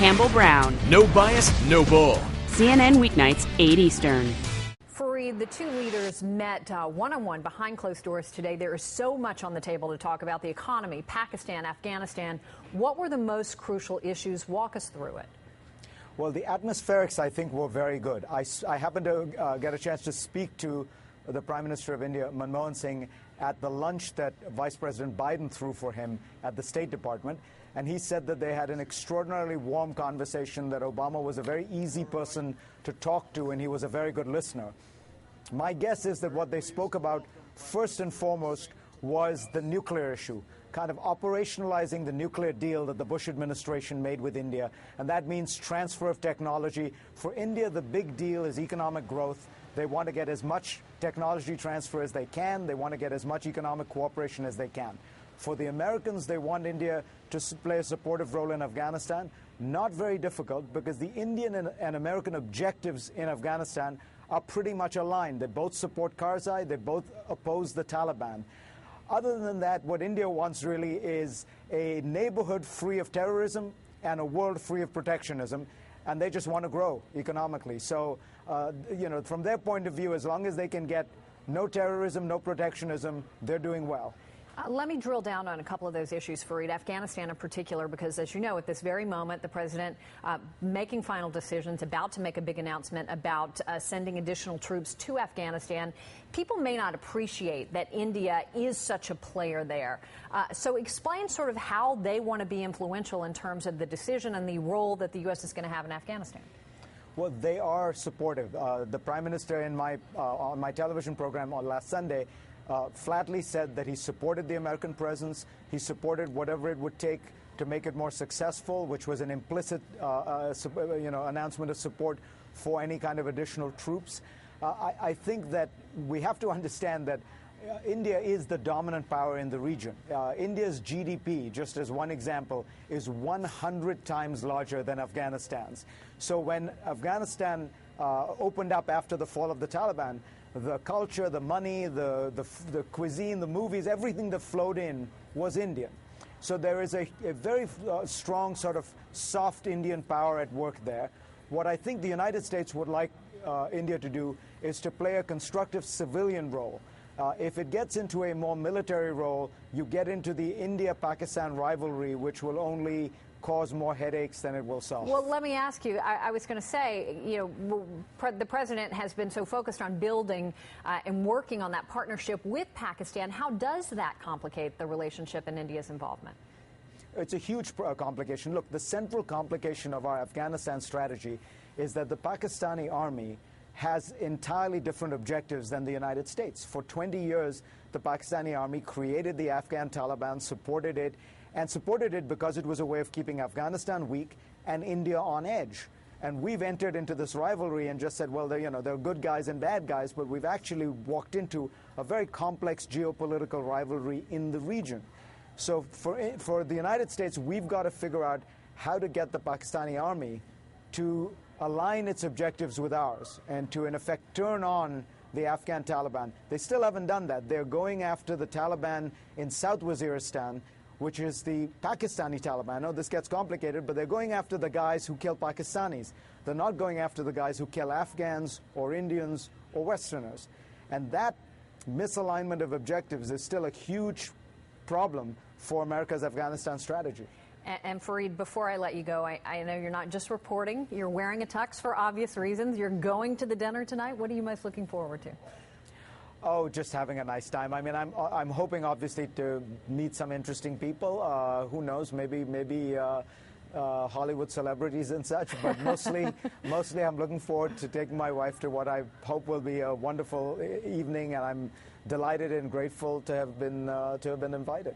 Campbell Brown. No bias, no bull. CNN weeknights, 8 Eastern. Fareed, the two leaders met one-on-one behind closed doors today. There is so much on the table to talk about: the economy, Pakistan, Afghanistan. What were the most crucial issues? Walk us through it. Well, the atmospherics, I think, were very good. I happened to get a chance to speak to the Prime Minister of India, Manmohan Singh, at the lunch that Vice President Biden threw for him at the State Department. And he said that they had an extraordinarily warm conversation, that Obama was a very easy person to talk to, and he was a very good listener. My guess is that what they spoke about, first and foremost, was the nuclear issue, kind of operationalizing the nuclear deal that the Bush administration made with India. And that means transfer of technology. For India, the big deal is economic growth. They want to get as much technology transfer as they can. They want to get as much economic cooperation as they can. For the Americans, they want India to play a supportive role in Afghanistan. Not very difficult, because the Indian and American objectives in Afghanistan are pretty much aligned. They both support Karzai. They both oppose the Taliban. Other than that, what India wants really is a neighborhood free of terrorism and a world free of protectionism. And they just want to grow economically. So, from their point of view, as long as they can get no terrorism, no protectionism, they're doing well. Let me drill down on a couple of those issues, Fareed, Afghanistan in particular, because, as you know, at this very moment, the president making final decisions, about to make a big announcement about sending additional troops to Afghanistan. People may not appreciate that India is such a player there. So explain sort of how they want to be influential in terms of the decision and the role that the U.S. is going to have in Afghanistan. Well, they are supportive. The Prime Minister on my television program on last Sunday flatly said that he supported the American presence. He supported whatever it would take to make it more successful, which was an implicit announcement of support for any kind of additional troops. I think that we have to understand that India is the dominant power in the region. India's GDP, just as one example, is 100 times larger than Afghanistan's. So when Afghanistan opened up after the fall of the Taliban, the culture, the money, the cuisine, the movies, everything that flowed in was Indian. So there is a very strong sort of soft Indian power at work there. What I think the United States would like India to do is to play a constructive civilian role. If it gets into a more military role, you get into the India-Pakistan rivalry, which will only cause more headaches than it will solve. Well, let me ask you, I was going to say, the president has been so focused on building and working on that partnership with Pakistan. How does that complicate the relationship and India's involvement? It's a huge complication. Look, the central complication of our Afghanistan strategy is that the Pakistani army has entirely different objectives than the United States. For 20 years, the Pakistani army created the Afghan Taliban, supported it because it was a way of keeping Afghanistan weak and India on edge. And we've entered into this rivalry and just said, well, there are good guys and bad guys, but we've actually walked into a very complex geopolitical rivalry in the region. So for the United States, we've got to figure out how to get the Pakistani army to align its objectives with ours and to, in effect, turn on the Afghan Taliban. They still haven't done that. They're going after the Taliban in South Waziristan, which is the Pakistani Taliban. I know this gets complicated, but they're going after the guys who kill Pakistanis. They're not going after the guys who kill Afghans or Indians or Westerners. And that misalignment of objectives is still a huge problem for America's Afghanistan strategy. And Fareed, before I let you go, I know you're not just reporting. You're wearing a tux for obvious reasons. You're going to the dinner tonight. What are you most looking forward to? Oh, just having a nice time. I mean, I'm hoping, obviously, to meet some interesting people. Who knows? Maybe Hollywood celebrities and such. But mostly, I'm looking forward to taking my wife to what I hope will be a wonderful evening. And I'm delighted and grateful to have been invited.